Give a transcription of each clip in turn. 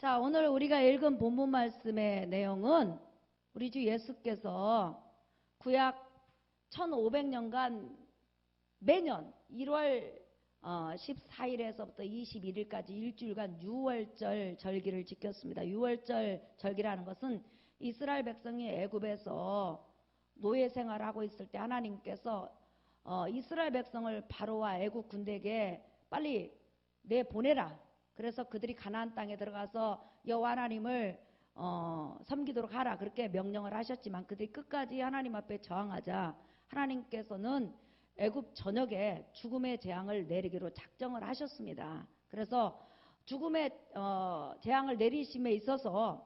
자, 오늘 우리가 읽은 본문 말씀의 내용은 우리 주 예수께서 구약 1500년간 매년 1월 14일에서부터 21일까지 일주일간 유월절 절기를 지켰습니다. 유월절 절기라는 것은 이스라엘 백성이 애굽에서 노예 생활을 하고 있을 때 하나님께서 이스라엘 백성을 바로와 애굽 군대에게 빨리 내보내라. 그래서 그들이 가나안 땅에 들어가서 여호와 하나님을 섬기도록 하라. 그렇게 명령을 하셨지만 그들이 끝까지 하나님 앞에 저항하자 하나님께서는 애굽 전역에 죽음의 재앙을 내리기로 작정을 하셨습니다. 그래서 죽음의 재앙을 내리심에 있어서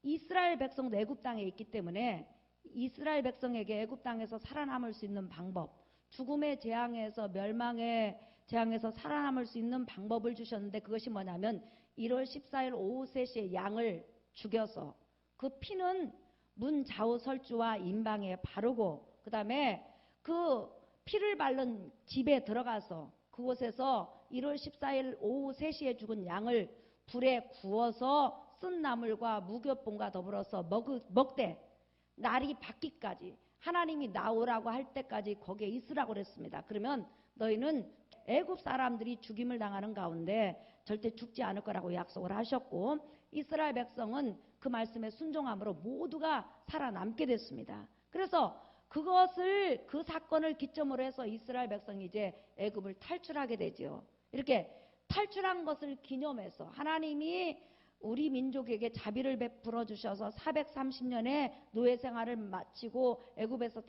이스라엘 백성도 애굽 땅에 있기 때문에 이스라엘 백성에게 애굽 땅에서 살아남을 수 있는 방법, 죽음의 재앙에서 멸망의 재앙에서 살아남을 수 있는 방법을 주셨는데 그것이 뭐냐면 1월 14일 오후 3시에 양을 죽여서 그 피는 문 좌우 설주와 임방에 바르고 그 다음에 그 피를 바른 집에 들어가서 그곳에서 1월 14일 오후 3시에 죽은 양을 불에 구워서 쓴 나물과 무교봉과 더불어서 먹되 날이 밝기까지 하나님이 나오라고 할 때까지 거기에 있으라고 그랬습니다. 그러면 너희는 애굽 사람들이 죽임을 당하는 가운데 절대 죽지 않을 거라고 약속을 하셨고 이스라엘 백성은 그 말씀에 순종함으로 모두가 살아남게 됐습니다. 그래서 그 사건을 기점으로 해서 이스라엘 백성이 이제 애굽을 탈출하게 되죠. 이렇게 탈출한 것을 기념해서 하나님이 우리 민족에게 자비를 베풀어 주셔서 430년의 노예 생활을 마치고 애굽에서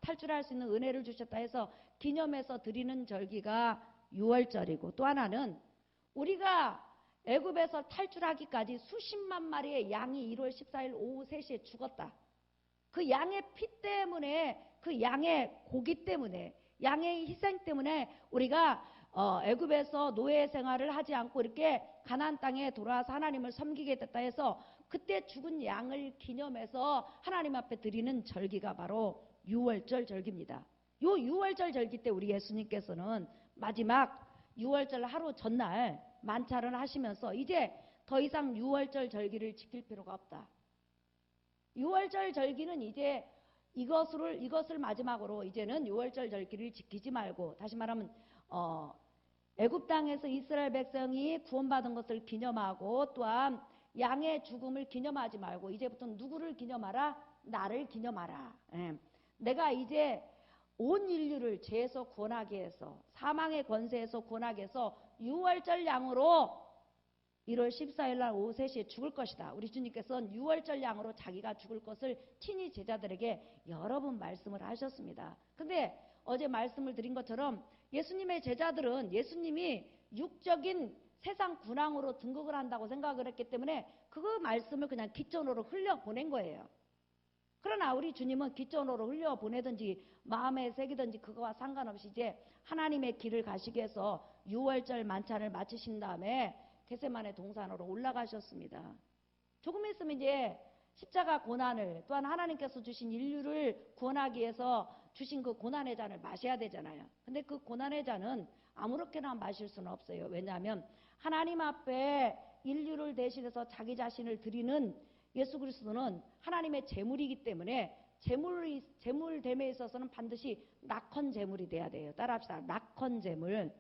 탈출할 수 있는 은혜를 주셨다 해서 기념해서 드리는 절기가 유월절이고 또 하나는 우리가 애굽에서 탈출하기까지 수십만 마리의 양이 1월 14일 오후 3시에 죽었다. 그 양의 피 때문에 그 양의 고기 때문에 양의 희생 때문에 우리가 애굽에서 노예 생활을 하지 않고 이렇게 가나안 땅에 돌아와서 하나님을 섬기게 됐다 해서 그때 죽은 양을 기념해서 하나님 앞에 드리는 절기가 바로 유월절 절기입니다. 요 유월절 절기 때 우리 예수님께서는 마지막 유월절 하루 전날 만찬을 하시면서 이제 더 이상 유월절 절기를 지킬 필요가 없다. 유월절 절기는 이제 이것을 마지막으로 이제는 유월절 절기를 지키지 말고 다시 말하면 애굽 땅에서 이스라엘 백성이 구원받은 것을 기념하고 또한 양의 죽음을 기념하지 말고 이제부터 누구를 기념하라? 나를 기념하라. 내가 이제 온 인류를 죄에서 구원하게 해서 사망의 권세에서 구원하게 해서 유월절 양으로 1월 14일 날 오후 3시에 죽을 것이다. 우리 주님께서는 유월절 양으로 자기가 죽을 것을 친히 제자들에게 여러 번 말씀을 하셨습니다. 근데 어제 말씀을 드린 것처럼 예수님의 제자들은 예수님이 육적인 세상 군왕으로 등극을 한다고 생각을 했기 때문에 그 말씀을 그냥 기존으로 흘려보낸 거예요. 그러나 우리 주님은 기존으로 흘려보내든지 마음에 새기든지 그거와 상관없이 이제 하나님의 길을 가시기 위해서 유월절 만찬을 마치신 다음에 겟세마네 동산으로 올라가셨습니다. 조금 있으면 이제 십자가 고난을 또한 하나님께서 주신 인류를 구원하기 위해서 주신 그 고난의 잔을 마셔야 되잖아요. 근데 그 고난의 잔은 아무렇게나 마실 수는 없어요. 왜냐하면 하나님 앞에 인류를 대신해서 자기 자신을 드리는 예수 그리스도는 하나님의 제물이기 때문에 제물됨에 있어서는 반드시 낙헌 제물이 돼야 돼요. 따라합시다. 낙헌 제물.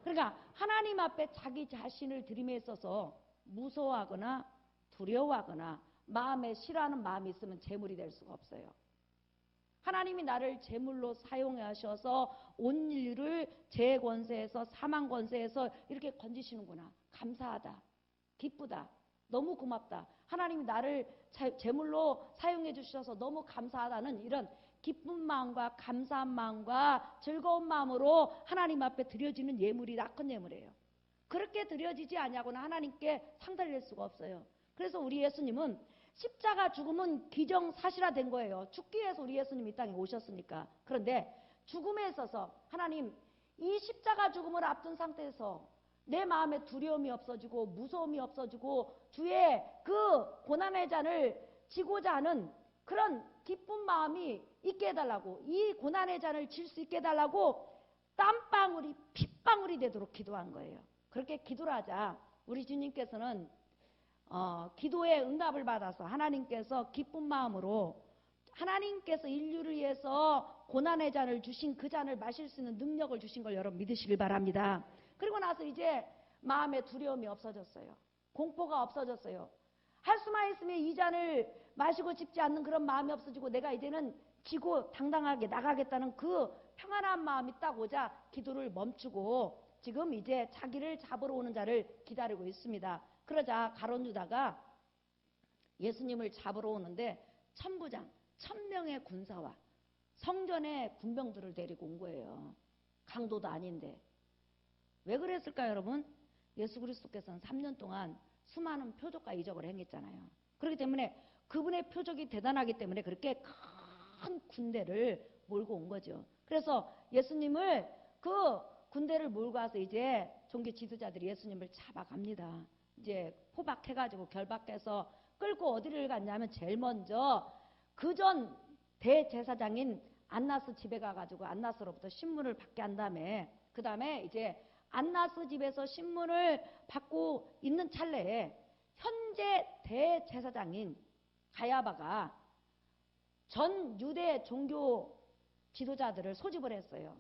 그러니까 하나님 앞에 자기 자신을 드림에 있어서 무서워하거나 두려워하거나 마음에 싫어하는 마음이 있으면 제물이 될 수가 없어요. 하나님이 나를 제물로 사용하셔서 온 인류를 죄의 권세에서 사망 권세에서 이렇게 건지시는구나. 감사하다. 기쁘다. 너무 고맙다. 하나님이 나를 제물로 사용해 주셔서 너무 감사하다는 이런 기쁜 마음과 감사한 마음과 즐거운 마음으로 하나님 앞에 드려지는 예물이 낙헌 예물이에요. 그렇게 드려지지 아니하고는 하나님께 상달될 수가 없어요. 그래서 우리 예수님은 십자가 죽음은 기정사실화된 거예요. 죽기 위해서 우리 예수님이 이 땅에 오셨으니까. 그런데 죽음에 있어서 하나님 이 십자가 죽음을 앞둔 상태에서 내 마음에 두려움이 없어지고 무서움이 없어지고 주의 그 고난의 잔을 지고자 하는 그런 기쁜 마음이 있게 해달라고 이 고난의 잔을 질 수 있게 해달라고 땀방울이 핏방울이 되도록 기도한 거예요. 그렇게 기도를 하자. 우리 주님께서는 기도의 응답을 받아서 하나님께서 기쁜 마음으로 하나님께서 인류를 위해서 고난의 잔을 주신 그 잔을 마실 수 있는 능력을 주신 걸 여러분 믿으시길 바랍니다. 그리고 나서 이제 마음의 두려움이 없어졌어요. 공포가 없어졌어요. 할 수만 있으면 이 잔을 마시고 싶지 않는 그런 마음이 없어지고 내가 이제는 지고 당당하게 나가겠다는 그 평안한 마음이 딱 오자 기도를 멈추고 지금 이제 자기를 잡으러 오는 자를 기다리고 있습니다. 그러자 가룟 유다가 예수님을 잡으러 오는데 천부장, 1000명의 군사와 성전의 군병들을 데리고 온 거예요. 강도도 아닌데. 왜 그랬을까요, 여러분? 예수 그리스도께서는 3년 동안 수많은 표적과 이적을 행했잖아요. 그렇기 때문에 그분의 표적이 대단하기 때문에 그렇게 큰 군대를 몰고 온 거죠. 그래서 예수님을 그 군대를 몰고 와서 이제 종교 지도자들이 예수님을 잡아갑니다. 이제 포박해가지고 결박해서 끌고 어디를 갔냐면 제일 먼저 그전 대제사장인 안나스 집에 가가지고 안나스로부터 신문을 받게 한 다음에 그 다음에 이제 안나스 집에서 신문을 받고 있는 찰나에 현재 대제사장인 가야바가 전 유대 종교 지도자들을 소집을 했어요.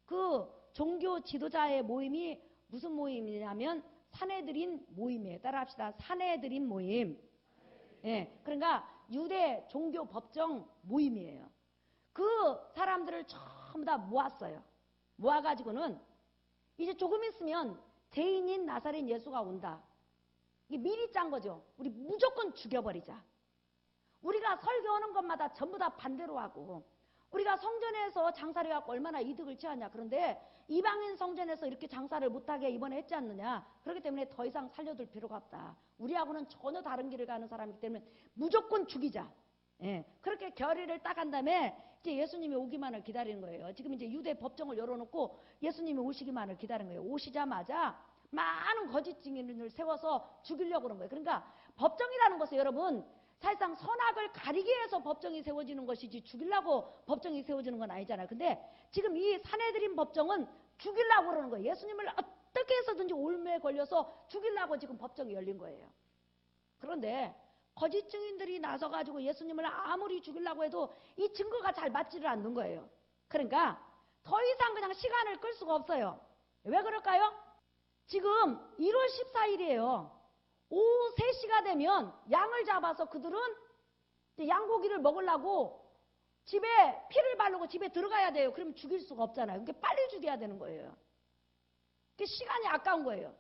그 종교 지도자의 모임이 무슨 모임이냐면 산헤드린 모임이에요. 따라합시다. 산헤드린 모임. 예, 그러니까 유대 종교 법정 모임이에요. 그 사람들을 전부 다 모았어요. 모아가지고는 이제 조금 있으면 죄인인 나사렛 예수가 온다. 이게 미리 짠 거죠. 우리 무조건 죽여버리자. 우리가 설교하는 것마다 전부 다 반대로 하고 우리가 성전에서 장사를 해갖고 얼마나 이득을 취하냐. 그런데 이방인 성전에서 이렇게 장사를 못하게 이번에 했지 않느냐. 그렇기 때문에 더 이상 살려둘 필요가 없다. 우리하고는 전혀 다른 길을 가는 사람이기 때문에 무조건 죽이자. 예, 그렇게 결의를 딱 한 다음에 이제 예수님이 오기만을 기다리는 거예요. 지금 이제 유대 법정을 열어놓고 예수님이 오시기만을 기다리는 거예요. 오시자마자 많은 거짓 증인을 세워서 죽이려고 그런 거예요. 그러니까 법정이라는 것은 여러분 사실상 선악을 가리기 위해서 법정이 세워지는 것이지 죽이려고 법정이 세워지는 건 아니잖아요. 근데 지금 이 산헤드린 법정은 죽이려고 그러는 거예요. 예수님을 어떻게 해서든지 올무에 걸려서 죽이려고 지금 법정이 열린 거예요. 그런데 거짓 증인들이 나서가지고 예수님을 아무리 죽이려고 해도 이 증거가 잘 맞지를 않는 거예요. 그러니까 더 이상 그냥 시간을 끌 수가 없어요. 왜 그럴까요? 지금 1월 14일이에요. 오후 3시가 되면 양을 잡아서 그들은 양고기를 먹으려고 집에 피를 바르고 집에 들어가야 돼요. 그러면 죽일 수가 없잖아요. 그러니까 빨리 죽여야 되는 거예요. 그 시간이 아까운 거예요.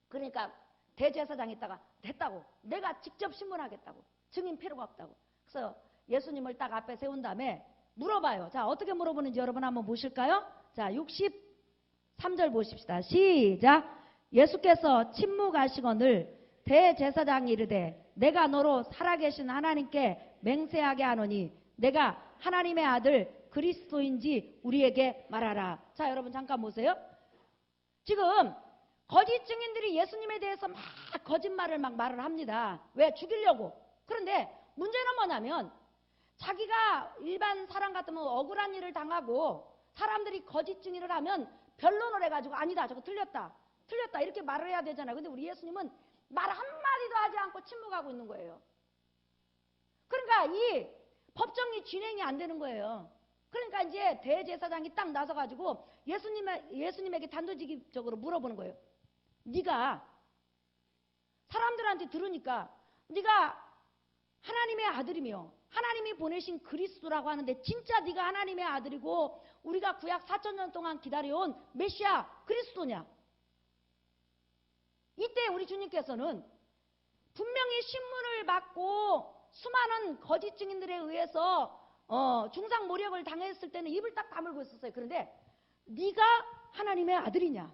그러니까 대제사장이 있다가 됐다고. 내가 직접 신문하겠다고. 증인 필요가 없다고. 그래서 예수님을 딱 앞에 세운 다음에 물어봐요. 자, 어떻게 물어보는지 여러분 한번 보실까요? 자, 63절 보십시다. 시작. 예수께서 침묵하시거늘 대제사장이 이르되 내가 너로 살아계신 하나님께 맹세하게 하노니 내가 하나님의 아들 그리스도인지 우리에게 말하라. 자, 여러분 잠깐 보세요. 지금 거짓 증인들이 예수님에 대해서 막 거짓말을 막 말을 합니다. 왜? 죽이려고. 그런데 문제는 뭐냐면 자기가 일반 사람 같으면 억울한 일을 당하고 사람들이 거짓 증인을 하면 변론을 해가지고 아니다 저거 틀렸다 이렇게 말을 해야 되잖아요. 근데 우리 예수님은 말 한마디도 하지 않고 침묵하고 있는 거예요. 그러니까 이 법정이 진행이 안 되는 거예요. 그러니까 이제 대제사장이 딱 나서가지고 예수님에게 단도직입적으로 물어보는 거예요. 네가 사람들한테 들으니까 네가 하나님의 아들이며 하나님이 보내신 그리스도라고 하는데 진짜 네가 하나님의 아들이고 우리가 구약 4000년 동안 기다려온 메시아 그리스도냐? 이때 우리 주님께서는 분명히 신문을 받고 수많은 거짓 증인들에 의해서 중상모략을 당했을 때는 입을 딱 다물고 있었어요. 그런데 네가 하나님의 아들이냐?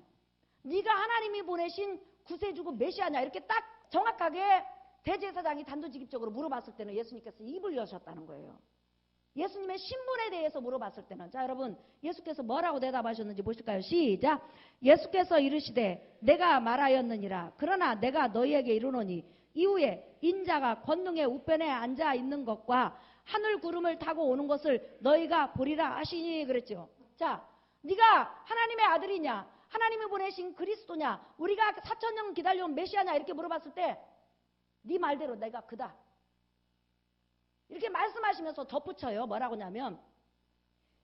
네가 하나님이 보내신 구세주고 메시아냐? 이렇게 딱 정확하게 대제사장이 단도직입적으로 물어봤을 때는 예수님께서 입을 여셨다는 거예요. 예수님의 신분에 대해서 물어봤을 때는 자 여러분 예수께서 뭐라고 대답하셨는지 보실까요? 시작. 예수께서 이르시되 내가 말하였느니라. 그러나 내가 너희에게 이르노니 이후에 인자가 권능의 우편에 앉아 있는 것과 하늘 구름을 타고 오는 것을 너희가 보리라 하시니 그랬죠. 자, 네가 하나님의 아들이냐? 하나님이 보내신 그리스도냐, 우리가 4,000년 기다려온 메시아냐 이렇게 물어봤을 때 네 말대로 내가 그다 이렇게 말씀하시면서 덧붙여요. 뭐라고 하냐면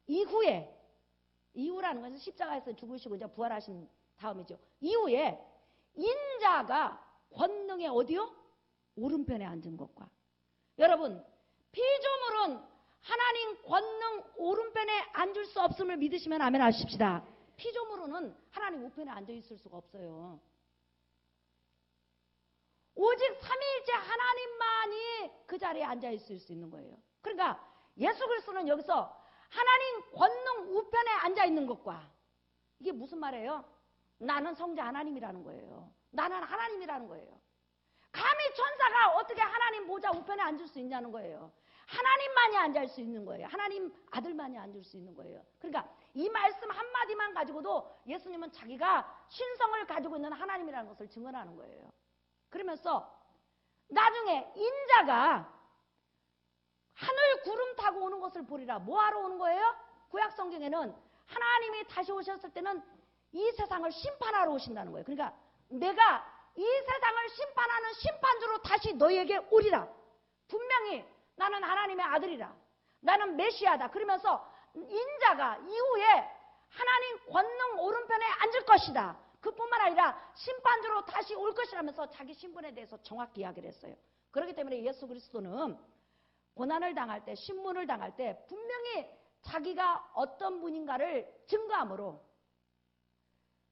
이후라는 것은 십자가에서 죽으시고 이제 부활하신 다음이죠. 이후에 인자가 권능의 어디요? 오른편에 앉은 것과. 여러분, 피조물은 하나님 권능 오른편에 앉을 수 없음을 믿으시면 아멘 하십시다. 피조물은 하나님 우편에 앉아 있을 수가 없어요. 오직 삼위일체 하나님만이 그 자리에 앉아 있을 수 있는 거예요. 그러니까 예수 그리스도는 여기서 하나님 권능 우편에 앉아 있는 것과, 이게 무슨 말이에요? 나는 성자 하나님이라는 거예요. 나는 하나님이라는 거예요. 감히 천사가 어떻게 하나님 보좌 우편에 앉을 수 있냐는 거예요. 하나님만이 앉을 수 있는 거예요. 하나님 아들만이 앉을 수 있는 거예요. 그러니까 이 말씀 한마디만 가지고도 예수님은 자기가 신성을 가지고 있는 하나님이라는 것을 증언하는 거예요. 그러면서 나중에 인자가 하늘 구름 타고 오는 것을 보리라. 뭐하러 오는 거예요? 구약 성경에는 하나님이 다시 오셨을 때는 이 세상을 심판하러 오신다는 거예요. 그러니까 내가 이 세상을 심판하는 심판주로 다시 너희에게 오리라. 분명히 나는 하나님의 아들이라. 나는 메시아다. 그러면서 인자가 이후에 하나님 권능 오른편에 앉을 것이다. 그뿐만 아니라 심판주로 다시 올 것이라면서 자기 신분에 대해서 정확히 이야기를 했어요. 그렇기 때문에 예수 그리스도는 고난을 당할 때, 신문을 당할 때 분명히 자기가 어떤 분인가를 증거함으로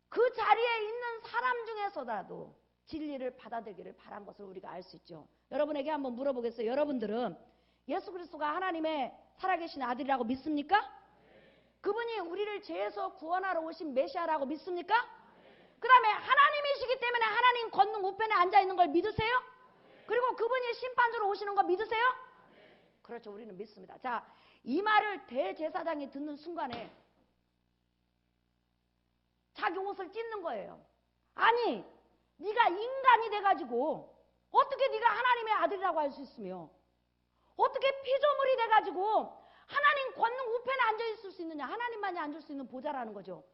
그 자리에 있는 사람 중에서라도 진리를 받아들이기를 바란 것을 우리가 알 수 있죠. 여러분에게 한번 물어보겠어요. 여러분들은 예수 그리스도가 하나님의 살아계신 아들이라고 믿습니까? 그분이 우리를 죄에서 구원하러 오신 메시아라고 믿습니까? 그 다음에 하나님이시기 때문에 하나님 권능 우편에 앉아있는 걸 믿으세요? 그리고 그분이 심판주로 오시는 거 믿으세요? 그렇죠. 우리는 믿습니다. 자, 이 말을 대제사장이 듣는 순간에 자기 옷을 찢는 거예요. 아니, 네가 인간이 돼가지고 어떻게 네가 하나님의 아들이라고 할 수 있으며 어떻게 피조물이 돼가지고 하나님 권능 우편에 앉아있을 수 있느냐. 하나님만이 앉을 수 있는 보좌라는 거죠.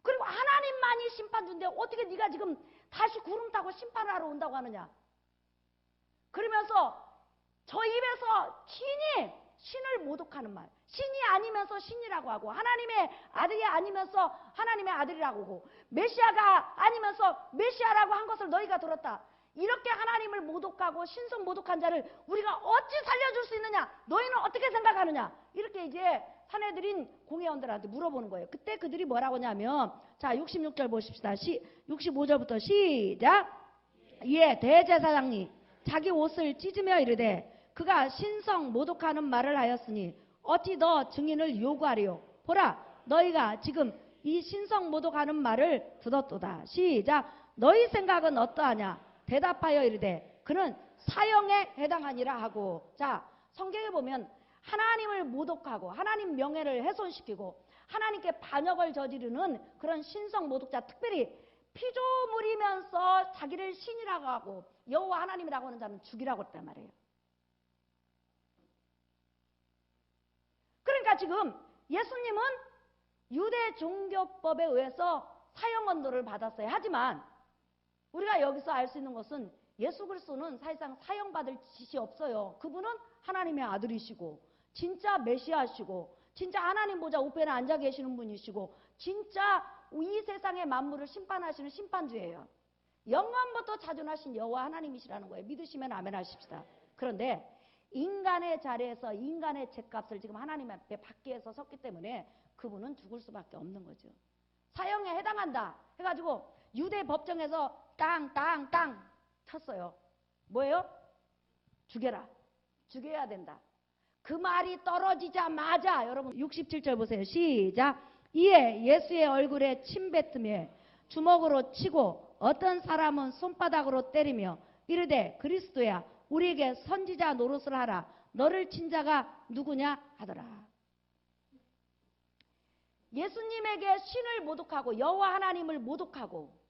그리고 하나님만이 심판주인데 어떻게 네가 지금 다시 구름 타고 심판하러 온다고 하느냐. 그러면서 저 입에서 신을 모독하는 말, 신이 아니면서 신이라고 하고 하나님의 아들이 아니면서 하나님의 아들이라고 하고 메시아가 아니면서 메시아라고 한 것을 너희가 들었다. 이렇게 하나님을 모독하고 신성 모독한 자를 우리가 어찌 살려줄 수 있느냐. 너희는 어떻게 생각하느냐. 이렇게 이제 사내들인 공회원들한테 물어보는 거예요. 그때 그들이 뭐라고 하냐면, 자 66절 보십시다. 65절부터 시작. 이에 대제사장이 자기 옷을 찢으며 이르되 그가 신성 모독하는 말을 하였으니 어찌 더 증인을 요구하리요. 보라, 너희가 지금 이 신성 모독하는 말을 듣었도다. 시작. 너희 생각은 어떠하냐. 대답하여 이르되 그는 사형에 해당하니라 하고. 자, 성경에 보면 하나님을 모독하고 하나님 명예를 훼손시키고 하나님께 반역을 저지르는 그런 신성 모독자, 특별히 피조물이면서 자기를 신이라고 하고 여호와 하나님이라고 하는 자는 죽이라고 했단 말이에요. 그러니까 지금 예수님은 유대 종교법에 의해서 사형 언도를 받았어요. 하지만 우리가 여기서 알 수 있는 것은 예수 그리스도는 사실상 사형받을 짓이 없어요. 그분은 하나님의 아들이시고 진짜 메시아시고 진짜 하나님 보좌 우편에 앉아 계시는 분이시고 진짜 이 세상의 만물을 심판하시는 심판주예요. 영원부터 자존하신 여호와 하나님이시라는 거예요. 믿으시면 아멘 하십시다. 그런데 인간의 자리에서 인간의 죗값을 지금 하나님 앞에 받기 위해서 섰기 때문에 그분은 죽을 수밖에 없는 거죠. 사형에 해당한다 해가지고 유대 법정에서 땅 쳤어요. 뭐예요? 죽여라. 죽여야 된다. 그 말이 떨어지자마자 여러분 67절 보세요. 시작. 이에 예수의 얼굴에 침 뱉으며 주먹으로 치고 어떤 사람은 손바닥으로 때리며 이르되 그리스도야 우리에게 선지자 노릇을 하라. 너를 친 자가 누구냐 하더라. 예수님에게 신을 모독하고 여호와 하나님을 모독하고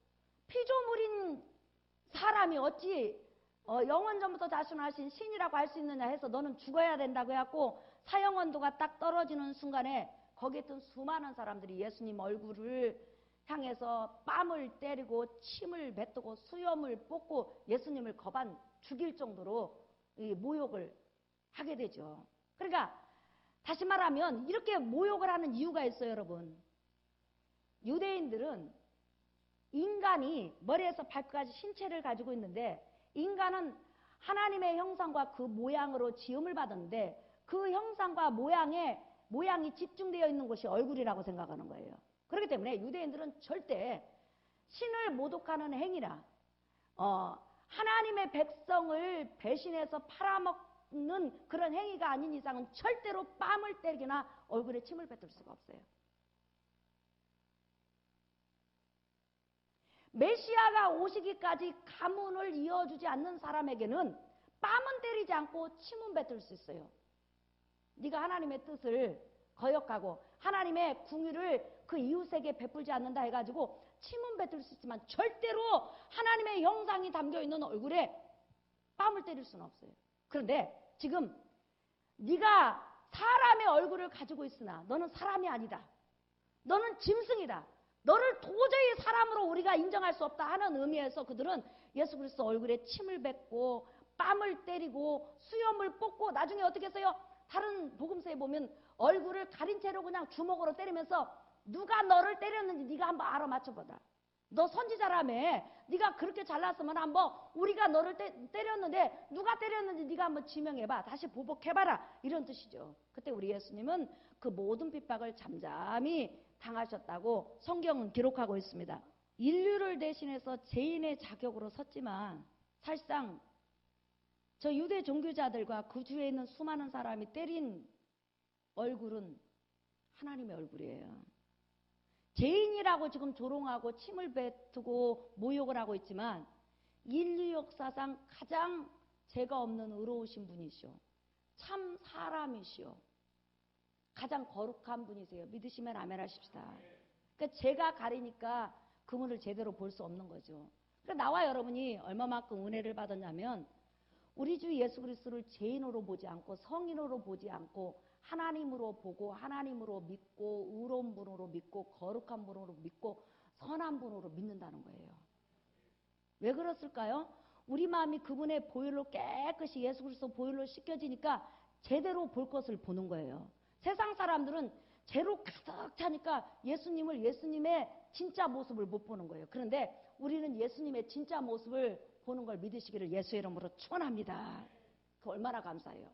피조물인 사람이 어찌 영원 전부터 자신하신 신이라고 할 수 있느냐 해서 너는 죽어야 된다고 해갖고 사형 언도가 딱 떨어지는 순간에 거기에 있던 수많은 사람들이 예수님 얼굴을 향해서 뺨을 때리고 침을 뱉고 수염을 뽑고 예수님을 거반 죽일 정도로 이 모욕을 하게 되죠. 그러니까 다시 말하면 이렇게 모욕을 하는 이유가 있어요, 여러분. 유대인들은 인간이 머리에서 발끝까지 신체를 가지고 있는데 인간은 하나님의 형상과 그 모양으로 지음을 받았는데 그 형상과 모양이 집중되어 있는 곳이 얼굴이라고 생각하는 거예요. 그렇기 때문에 유대인들은 절대 신을 모독하는 행위나 하나님의 백성을 배신해서 팔아먹는 그런 행위가 아닌 이상은 절대로 뺨을 때리거나 얼굴에 침을 뱉을 수가 없어요. 메시아가 오시기까지 가문을 이어주지 않는 사람에게는 뺨은 때리지 않고 침은 뱉을 수 있어요. 네가 하나님의 뜻을 거역하고 하나님의 궁유를 그 이웃에게 베풀지 않는다 해가지고 침은 뱉을 수 있지만 절대로 하나님의 형상이 담겨있는 얼굴에 뺨을 때릴 수는 없어요. 그런데 지금 네가 사람의 얼굴을 가지고 있으나 너는 사람이 아니다. 너는 짐승이다. 너를 도저히 사람으로 우리가 인정할 수 없다 하는 의미에서 그들은 예수 그리스도 얼굴에 침을 뱉고 뺨을 때리고 수염을 뽑고 나중에 어떻게 했어요? 다른 복음서에 보면 얼굴을 가린 채로 그냥 주먹으로 때리면서 누가 너를 때렸는지 네가 한번 알아맞혀보자. 너 선지자라며 네가 그렇게 잘났으면 한번 우리가 너를 때렸는데 누가 때렸는지 네가 한번 지명해봐. 다시 보복해봐라. 이런 뜻이죠. 그때 우리 예수님은 그 모든 핍박을 잠잠히 당하셨다고 성경은 기록하고 있습니다. 인류를 대신해서 죄인의 자격으로 섰지만 사실상 저 유대 종교자들과 그 주위에 있는 수많은 사람이 때린 얼굴은 하나님의 얼굴이에요. 죄인이라고 지금 조롱하고 침을 뱉고 모욕을 하고 있지만 인류 역사상 가장 죄가 없는 의로우신 분이시오. 참 사람이시오. 가장 거룩한 분이세요. 믿으시면 아멘 하십시다. 그러니까 죄가 가리니까 그분을 제대로 볼 수 없는 거죠. 그러니까 나와 여러분이 얼마만큼 은혜를 받았냐면 우리 주 예수 그리스도를 죄인으로 보지 않고 성인으로 보지 않고 하나님으로 보고 하나님으로 믿고 의로운 분으로 믿고 거룩한 분으로 믿고 선한 분으로 믿는다는 거예요. 왜 그랬을까요? 우리 마음이 그분의 보혈로 깨끗이 예수 그리스도 보혈로 씻겨지니까 제대로 볼 것을 보는 거예요. 세상 사람들은 죄로 가득 차니까 예수님의 진짜 모습을 못 보는 거예요. 그런데 우리는 예수님의 진짜 모습을 보는 걸 믿으시기를 예수의 이름으로 축원합니다. 그 얼마나 감사해요.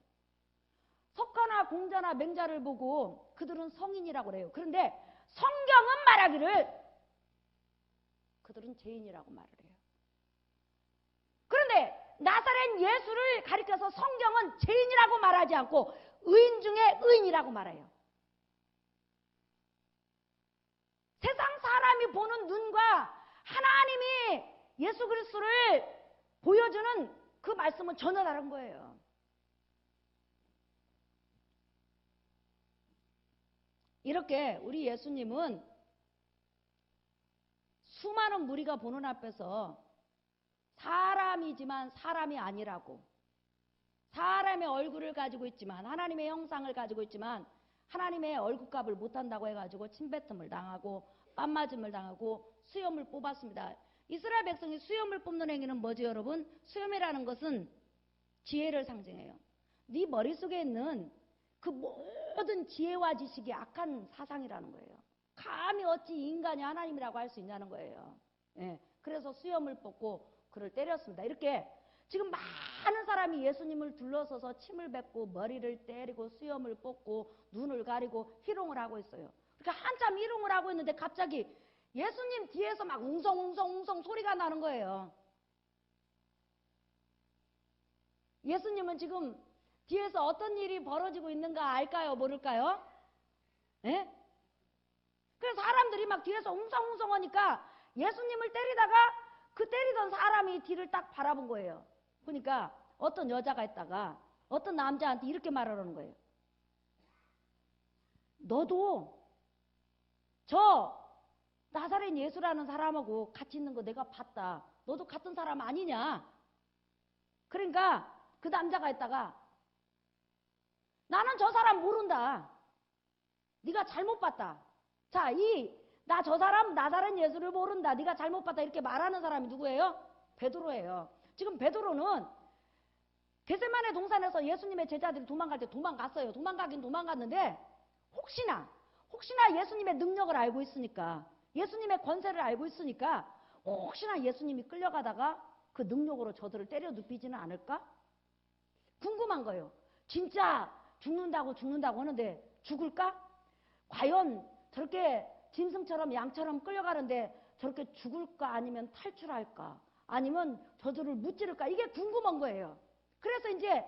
석가나 공자나 맹자를 보고 그들은 성인이라고 그래요. 그런데 성경은 말하기를 그들은 죄인이라고 말을 해요. 그런데 나사렛 예수를 가리켜서 성경은 죄인이라고 말하지 않고 의인 중에 의인이라고 말해요. 세상 사람이 보는 눈과 하나님이 예수 그리스도를 보여주는 그 말씀은 전혀 다른 거예요. 이렇게 우리 예수님은 수많은 무리가 보는 앞에서 사람이지만 사람이 아니라고, 사람의 얼굴을 가지고 있지만 하나님의 형상을 가지고 있지만 하나님의 얼굴값을 못한다고 해가지고 침뱉음을 당하고 뺨맞음을 당하고 수염을 뽑았습니다. 이스라엘 백성이 수염을 뽑는 행위는 뭐죠, 여러분? 수염이라는 것은 지혜를 상징해요. 네 머릿속에 있는 그 모든 지혜와 지식이 악한 사상이라는 거예요. 감히 어찌 인간이 하나님이라고 할 수 있냐는 거예요. 예, 그래서 수염을 뽑고 그를 때렸습니다. 이렇게 지금 많은 사람이 예수님을 둘러서서 침을 뱉고 머리를 때리고 수염을 뽑고 눈을 가리고 희롱을 하고 있어요. 그러니까 한참 희롱을 하고 있는데 갑자기 예수님 뒤에서 막 웅성웅성 소리가 나는 거예요. 예수님은 지금 뒤에서 어떤 일이 벌어지고 있는가 알까요? 모를까요? 예? 그래서 사람들이 막 뒤에서 웅성웅성 하니까 예수님을 때리다가 그 때리던 사람이 뒤를 딱 바라본 거예요. 그러니까 어떤 여자가 있다가 어떤 남자한테 이렇게 말하는 거예요. 너도 저 나사렛 예수라는 사람하고 같이 있는 거 내가 봤다. 너도 같은 사람 아니냐? 그러니까 그 남자가 있다가 나는 저 사람 모른다. 네가 잘못 봤다. 자, 이 나 저 사람 나사렛 예수를 모른다. 네가 잘못 봤다. 이렇게 말하는 사람이 누구예요? 베드로예요. 지금 베드로는 겟세마네 동산에서 예수님의 제자들이 도망갈 때 도망갔어요. 도망가긴 도망갔는데 혹시나 예수님의 능력을 알고 있으니까, 예수님의 권세를 알고 있으니까 혹시나 예수님이 끌려가다가 그 능력으로 저들을 때려 눕히지는 않을까? 궁금한 거예요. 진짜 죽는다고 하는데 죽을까? 과연 저렇게 짐승처럼 양처럼 끌려가는데 저렇게 죽을까? 아니면 탈출할까? 아니면 저들을 무찌를까? 이게 궁금한 거예요. 그래서 이제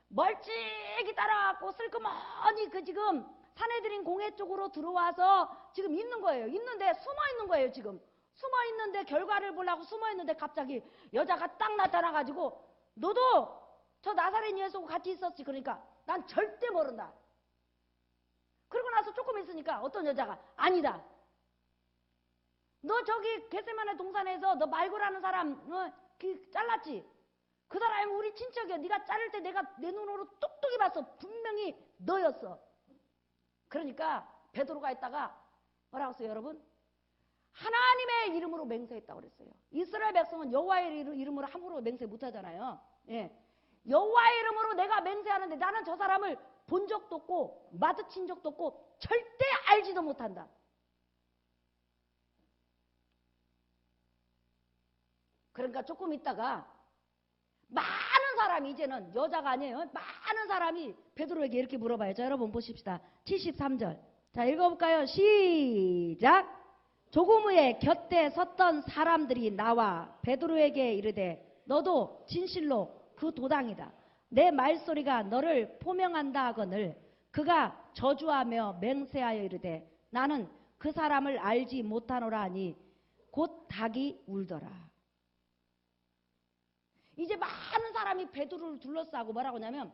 멀찍이 따라가고 슬그머니 그 지금 사내들인 공회 쪽으로 들어와서 지금 있는 거예요. 있는데 숨어 있는 거예요. 지금 숨어 있는데 결과를 보려고 숨어 있는데 갑자기 여자가 딱 나타나가지고 너도 저 나사렛 예수하고 같이 있었지. 그러니까 난 절대 모른다. 그러고 나서 조금 있으니까 어떤 여자가 아니다. 너 저기 겟세마네 동산에서 너 말고라는 사람 잘랐지? 그 사람이 우리 친척이야. 네가 자를 때 내가 내 눈으로 똑똑히 봤어. 분명히 너였어. 그러니까 베드로가 있다가 뭐라고 했어요, 여러분? 하나님의 이름으로 맹세했다고 그랬어요. 이스라엘 백성은 여호와의 이름으로 함부로 맹세 못하잖아요. 예. 여호와의 이름으로 내가 맹세하는데 나는 저 사람을 본 적도 없고 마주친 적도 없고 절대 알지도 못한다. 그러니까 조금 있다가 많은 사람이, 이제는 여자가 아니에요. 많은 사람이 베드로에게 이렇게 물어봐요. 자, 여러분 보십시다. 73절. 자, 읽어볼까요? 시작. 조금 후에 곁에 섰던 사람들이 나와 베드로에게 이르되 너도 진실로 그 도당이다. 내 말소리가 너를 포명한다 하거늘 그가 저주하며 맹세하여 이르되 나는 그 사람을 알지 못하노라 하니 곧 닭이 울더라. 이제 많은 사람이 베드로를 둘러싸고 뭐라고 하냐면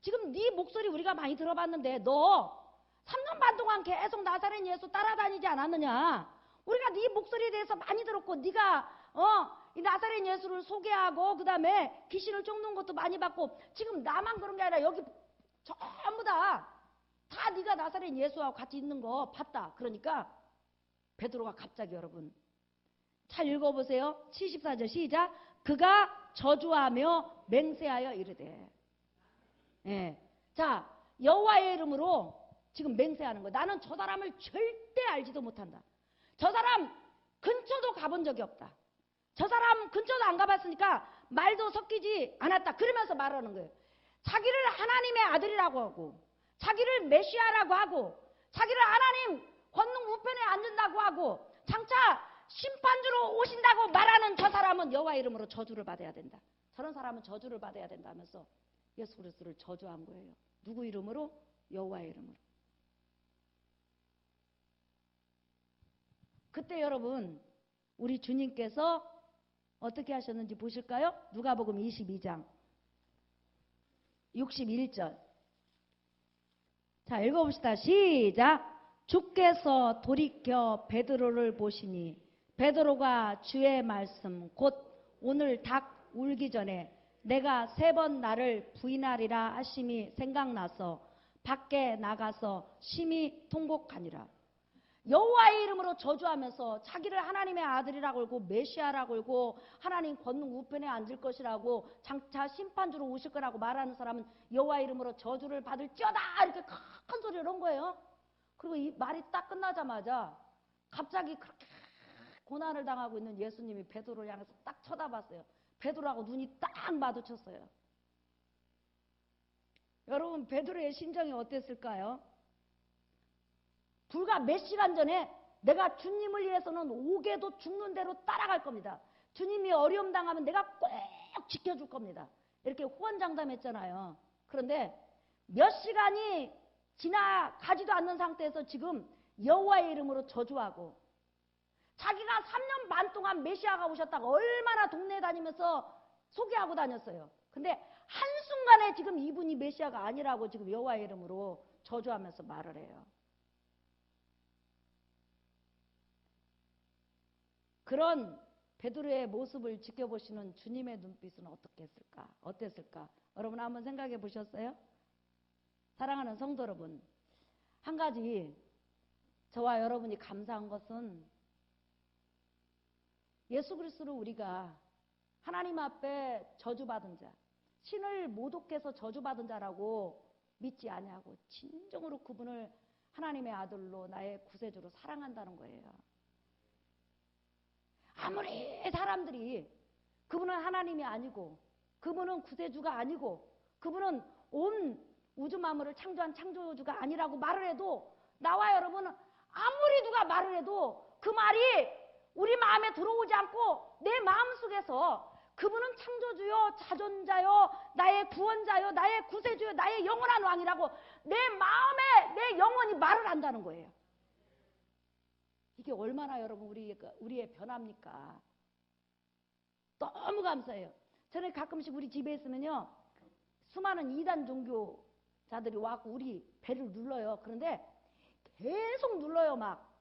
지금 네 목소리 우리가 많이 들어봤는데 너 3년 반 동안 계속 나사렛 예수 따라다니지 않았느냐? 우리가 네 목소리에 대해서 많이 들었고 네가 이 나사렛 예수를 소개하고 그 다음에 귀신을 쫓는 것도 많이 받고 지금 나만 그런 게 아니라 여기 전부 다 네가 나사렛 예수하고 같이 있는 거 봤다. 그러니까 베드로가 갑자기 여러분 잘 읽어보세요. 74절 시작. 그가 저주하며 맹세하여 이르되. 예. 자, 여호와의 이름으로 지금 맹세하는 거예요. 나는 저 사람을 절대 알지도 못한다. 저 사람 근처도 가본 적이 없다. 저 사람 근처도 안 가봤으니까 말도 섞이지 않았다. 그러면서 말하는 거예요. 자기를 하나님의 아들이라고 하고 자기를 메시아라고 하고 자기를 하나님 권능 우편에 앉는다고 하고 장차 심판주로 오신다고 말하는 저 사람은 여호와 이름으로 저주를 받아야 된다. 저런 사람은 저주를 받아야 된다 하면서 예수 그리스도를 저주한 거예요. 누구 이름으로? 여호와의 이름으로. 그때 여러분 우리 주님께서 어떻게 하셨는지 보실까요? 누가복음 22장 61절. 자, 읽어봅시다. 시작. 주께서 돌이켜 베드로를 보시니 베드로가 주의 말씀 곧 오늘 닭 울기 전에 내가 3번 나를 부인하리라 하심이 생각나서 밖에 나가서 심히 통곡하니라. 여호와의 이름으로 저주하면서 자기를 하나님의 아들이라고 걸고 메시아라고 걸고 하나님 권능 우편에 앉을 것이라고 장차 심판주로 오실 거라고 말하는 사람은 여호와의 이름으로 저주를 받을지어다 이렇게 큰 소리를 한 거예요. 그리고 이 말이 딱 끝나자마자 갑자기 그렇게 고난을 당하고 있는 예수님이 베드로를 향해서 딱 쳐다봤어요. 베드로하고 눈이 딱 마주쳤어요. 여러분 베드로의 심정이 어땠을까요? 불과 몇 시간 전에 내가 주님을 위해서는 오게도 죽는 대로 따라갈 겁니다. 주님이 어려움 당하면 내가 꼭 지켜줄 겁니다. 이렇게 호언장담했잖아요. 그런데 몇 시간이 지나가지도 않는 상태에서 지금 여호와의 이름으로 저주하고 자기가 3년 반 동안 메시아가 오셨다고 얼마나 동네에 다니면서 소개하고 다녔어요. 근데 한순간에 지금 이분이 메시아가 아니라고 지금 여호와의 이름으로 저주하면서 말을 해요. 그런 베드로의 모습을 지켜보시는 주님의 눈빛은 어땠을까? 여러분 한번 생각해 보셨어요? 사랑하는 성도 여러분, 한 가지 저와 여러분이 감사한 것은 예수 그리스도를 우리가 하나님 앞에 저주받은 자, 신을 모독해서 저주받은 자라고 믿지 아니하고 진정으로 그분을 하나님의 아들로 나의 구세주로 사랑한다는 거예요. 아무리 사람들이 그분은 하나님이 아니고 그분은 구세주가 아니고 그분은 온 우주 만물을 창조한 창조주가 아니라고 말을 해도 나와 여러분은 아무리 누가 말을 해도 그 말이 우리 마음에 들어오지 않고 내 마음속에서 그분은 창조주요 자존자요 나의 구원자요 나의 구세주요 나의 영원한 왕이라고 내 마음에 내 영혼이 말을 한다는 거예요. 이게 얼마나 여러분 우리의 변화입니까? 너무 감사해요. 저는 가끔씩 우리 집에 있으면요 수많은 이단 종교자들이 와서 우리 배를 눌러요. 그런데 계속 눌러요. 막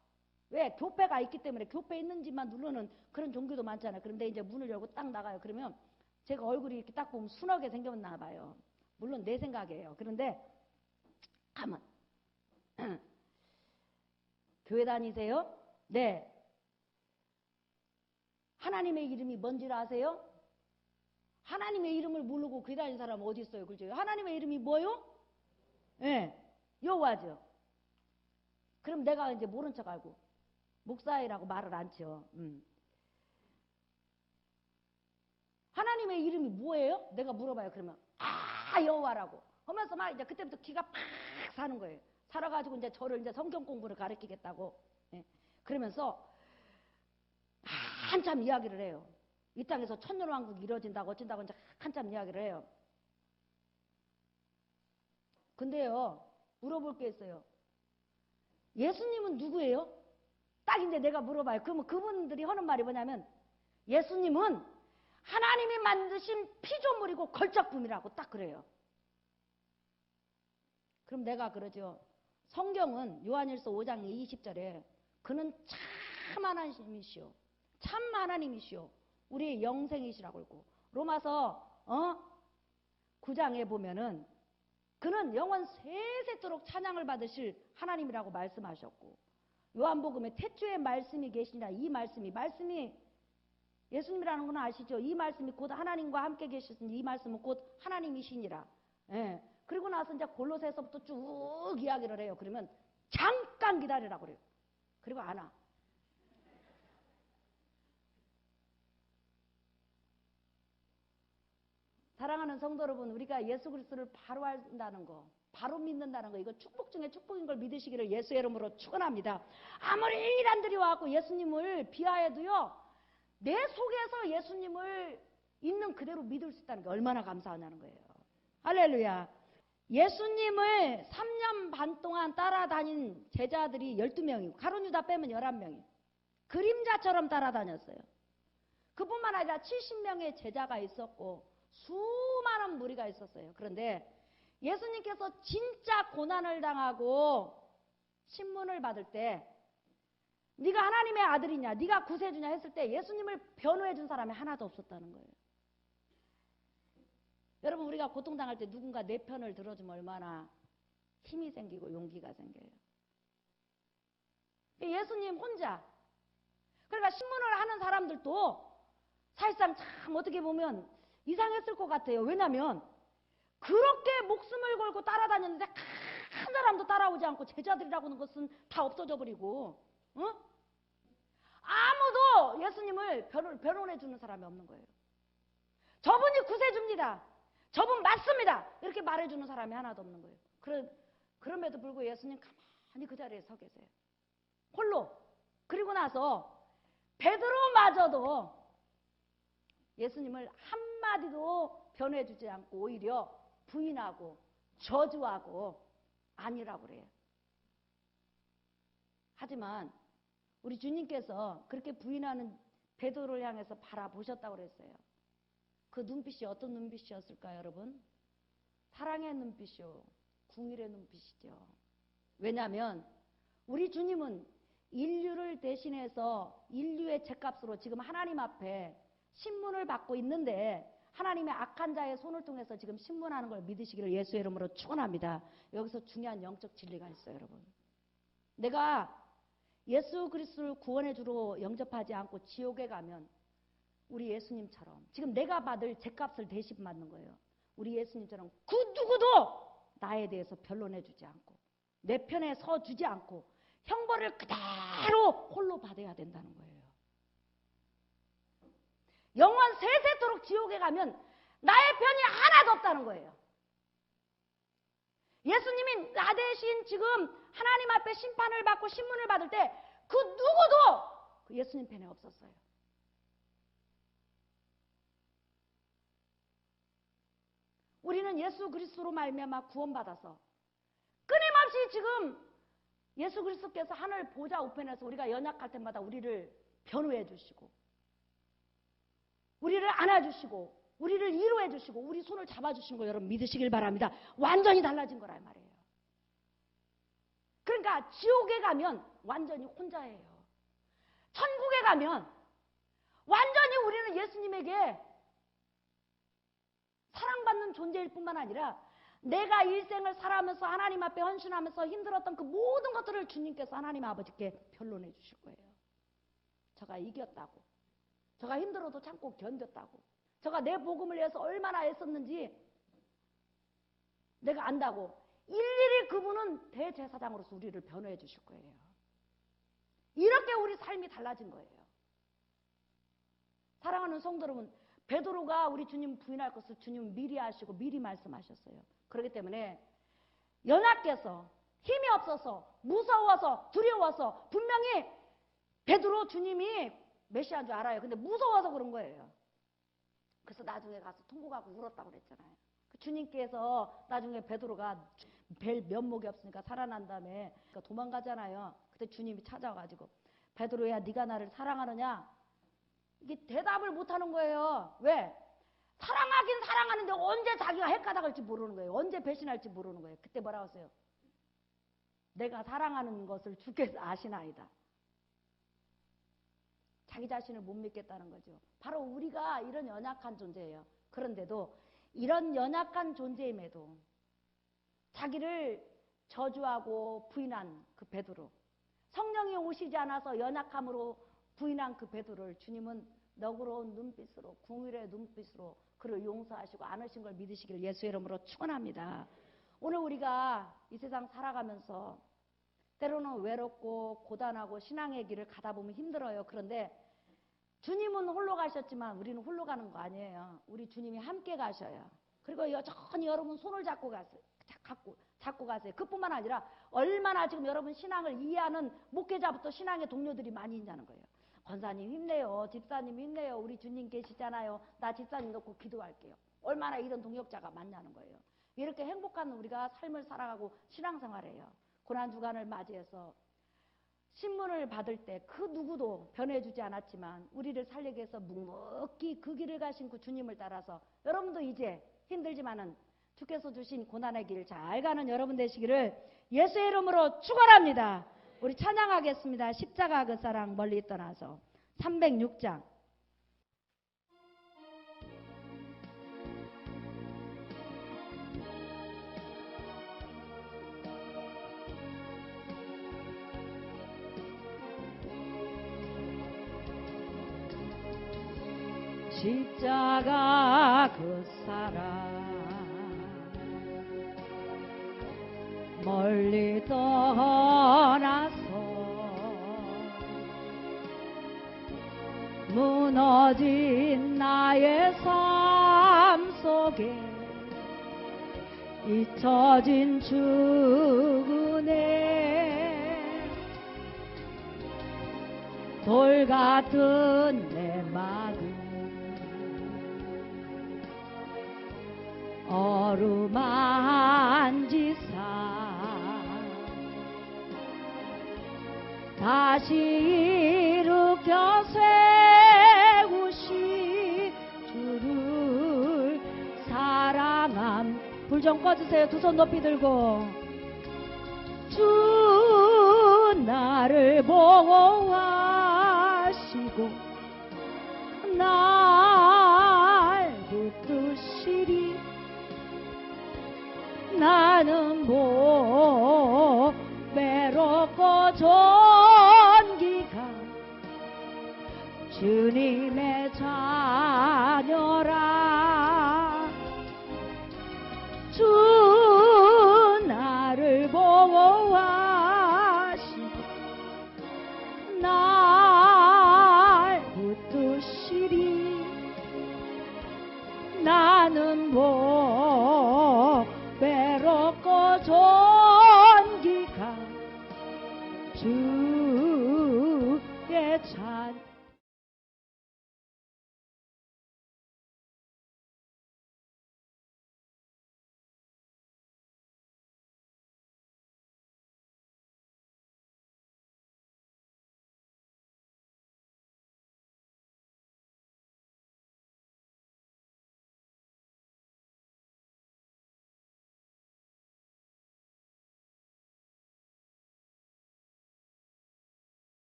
왜? 교패가 있기 때문에 교패 있는 집만 누르는 그런 종교도 많잖아요. 그런데 이제 문을 열고 딱 나가요. 그러면 제가 얼굴이 이렇게 딱 보면 순하게 생겼나 봐요. 물론 내 생각이에요. 그런데 가만 교회 다니세요? 네. 하나님의 이름이 뭔지 아세요? 하나님의 이름을 모르고 교회 다니는 사람은 어디 있어요? 그죠? 하나님의 이름이 뭐요? 네. 여호와죠. 그럼 내가 이제 모른 척 알고 목사이라고 말을 안 쳐. 하나님의 이름이 뭐예요? 내가 물어봐요. 그러면 여호와라고 하면서 막 이제 그때부터 기가 팍 사는 거예요. 살아가지고 이제 저를 이제 성경 공부를 가르치겠다고. 예. 그러면서 한참 이야기를 해요. 이 땅에서 천년왕국이 이루어진다고 어쩐다고 이제 한참 이야기를 해요. 근데요 물어볼 게 있어요. 예수님은 누구예요? 딱 이제 내가 물어봐요. 그러면 그분들이 하는 말이 뭐냐면 예수님은 하나님이 만드신 피조물이고 걸작품이라고 딱 그래요. 그럼 내가 그러죠. 성경은 요한일서 5장 20절에 그는 참 하나님이시오. 참 하나님이시오. 우리의 영생이시라고 했고 로마서 9장에 보면은 그는 영원 세세토록 찬양을 받으실 하나님이라고 말씀하셨고 요한복음에 태초에 말씀이 계시니라 이 말씀이 예수님이라는 건 아시죠? 이 말씀이 곧 하나님과 함께 계시니 이 말씀은 곧 하나님이시니라. 예. 그리고 나서 이제 골로새서부터 쭉 이야기를 해요. 그러면 잠깐 기다리라고 그래요. 그리고 안 와. 사랑하는 성도 여러분, 우리가 예수 그리스도를 바로 안다는 거, 바로 믿는다는 거, 이거 축복 중에 축복인 걸 믿으시기를 예수의 이름으로 축원합니다. 아무리 이란들이 와갖고 예수님을 비하해도요, 내 속에서 예수님을 있는 그대로 믿을 수 있다는 게 얼마나 감사하냐는 거예요. 할렐루야. 예수님을 3년 반 동안 따라다닌 제자들이 12명이고 가룟 유다 빼면 11명이 그림자처럼 따라다녔어요. 그뿐만 아니라 70명의 제자가 있었고 수많은 무리가 있었어요. 그런데 예수님께서 진짜 고난을 당하고 신문을 받을 때 네가 하나님의 아들이냐 네가 구세주냐 했을 때 예수님을 변호해 준 사람이 하나도 없었다는 거예요. 여러분 우리가 고통당할 때 누군가 내 편을 들어주면 얼마나 힘이 생기고 용기가 생겨요. 예수님 혼자. 그러니까 신문을 하는 사람들도 사실상 참 어떻게 보면 이상했을 것 같아요. 왜냐하면 그렇게 목숨을 걸고 따라다녔는데 한 사람도 따라오지 않고 제자들이라고 하는 것은 다 없어져 버리고 아무도 예수님을 변론해 주는 사람이 없는 거예요. 저분이 구세주입니다. 저분 맞습니다. 이렇게 말해주는 사람이 하나도 없는 거예요. 그럼에도 불구하고 예수님 가만히 그 자리에 서 계세요. 홀로. 그리고 나서 베드로마저도 예수님을 한마디도 변호해 주지 않고 오히려 부인하고 저주하고 아니라고 그래요. 하지만 우리 주님께서 그렇게 부인하는 베드로를 향해서 바라보셨다고 그랬어요. 그 눈빛이 어떤 눈빛이었을까요, 여러분? 사랑의 눈빛이요. 궁일의 눈빛이죠. 왜냐하면 우리 주님은 인류를 대신해서 인류의 죗값으로 지금 하나님 앞에 신문을 받고 있는데 하나님의 악한 자의 손을 통해서 지금 신문하는 걸 믿으시기를 예수의 이름으로 축원합니다. 여기서 중요한 영적 진리가 있어요, 여러분. 내가 예수 그리스도를 구원의 주로 영접하지 않고 지옥에 가면 우리 예수님처럼 지금 내가 받을 죄값을 대신 받는 거예요. 우리 예수님처럼 그 누구도 나에 대해서 변론해주지 않고 내 편에 서주지 않고 형벌을 그대로 홀로 받아야 된다는 거예요. 영원 세세토록 지옥에 가면 나의 편이 하나도 없다는 거예요. 예수님이 나 대신 지금 하나님 앞에 심판을 받고 신문을 받을 때 그 누구도 그 예수님 편에 없었어요. 우리는 예수 그리스도로 말미암아 구원받아서 끊임없이 지금 예수 그리스도께서 하늘 보좌 우편에서 우리가 연약할 때마다 우리를 변호해 주시고 우리를 안아주시고 우리를 위로해 주시고 우리 손을 잡아주시는 거 여러분 믿으시길 바랍니다. 완전히 달라진 거란 말이에요. 그러니까 지옥에 가면 완전히 혼자예요. 천국에 가면 완전히 우리는 예수님에게 사랑받는 존재일 뿐만 아니라 내가 일생을 살아가면서 하나님 앞에 헌신하면서 힘들었던 그 모든 것들을 주님께서 하나님 아버지께 변론해 주실 거예요. 저가 이겼다고, 저가 힘들어도 참고 견뎠다고, 저가 내 복음을 위해서 얼마나 애썼는지 내가 안다고 일일이 그분은 대제사장으로서 우리를 변호해 주실 거예요. 이렇게 우리 삶이 달라진 거예요. 사랑하는 성도 여러분, 베드로가 우리 주님 부인할 것을 주님은 미리 아시고 미리 말씀하셨어요. 그렇기 때문에 연약해서 힘이 없어서 무서워서 두려워서 분명히 베드로 주님이 메시아인 줄 알아요. 근데 무서워서 그런 거예요. 그래서 나중에 가서 통곡하고 울었다고 그랬잖아요. 주님께서 나중에 베드로가 뵐 면목이 없으니까 살아난 다음에 도망가잖아요. 그때 주님이 찾아와가지고 베드로야 네가 나를 사랑하느냐? 이게 대답을 못하는 거예요. 왜? 사랑하긴 사랑하는데 언제 자기가 헷가닥할지 모르는 거예요. 언제 배신할지 모르는 거예요. 그때 뭐라고 했어요? 내가 사랑하는 것을 주께서 아시나이다. 자기 자신을 못 믿겠다는 거죠. 바로 우리가 이런 연약한 존재예요. 그런데도 이런 연약한 존재임에도 자기를 저주하고 부인한 그 베드로, 성령이 오시지 않아서 연약함으로 부인한 그 베드로를 주님은 너그러운 눈빛으로, 궁일의 눈빛으로 그를 용서하시고 안으신 걸 믿으시길 예수의 이름으로 축원합니다. 오늘 우리가 이 세상 살아가면서 때로는 외롭고 고단하고 신앙의 길을 가다 보면 힘들어요. 그런데 주님은 홀로 가셨지만 우리는 홀로 가는 거 아니에요. 우리 주님이 함께 가셔요. 그리고 여전히 여러분 손을 잡고 가세요. 잡고 가세요. 그뿐만 아니라 얼마나 지금 여러분 신앙을 이해하는 목회자부터 신앙의 동료들이 많이 있냐는 거예요. 권사님 힘내요. 집사님 힘내요. 우리 주님 계시잖아요. 나 집사님 놓고 기도할게요. 얼마나 이런 동역자가 많냐는 거예요. 이렇게 행복한 우리가 삶을 살아가고 신앙생활해요. 고난주간을 맞이해서 신문을 받을 때 그 누구도 변해주지 않았지만 우리를 살리기 위해서 묵묵히 그 길을 가신 그 주님을 따라서 여러분도 이제 힘들지만은 주께서 주신 고난의 길 잘 가는 여러분 되시기를 예수의 이름으로 축원합니다. 우리 찬양하겠습니다. 십자가 그 사랑 멀리 떠나서 306장. 십자가 그 사랑 멀리 떠나서 무너진 나의 삶 속에 잊혀진 주은혜 돌 같은 내 마음 어루만지사 다시 일으켜 세우시 주를 사랑함. 불 좀 꺼주세요. 두 손 높이 들고 주 나를 보호하시고 날 붙드시리 나는 외롭고 나는 보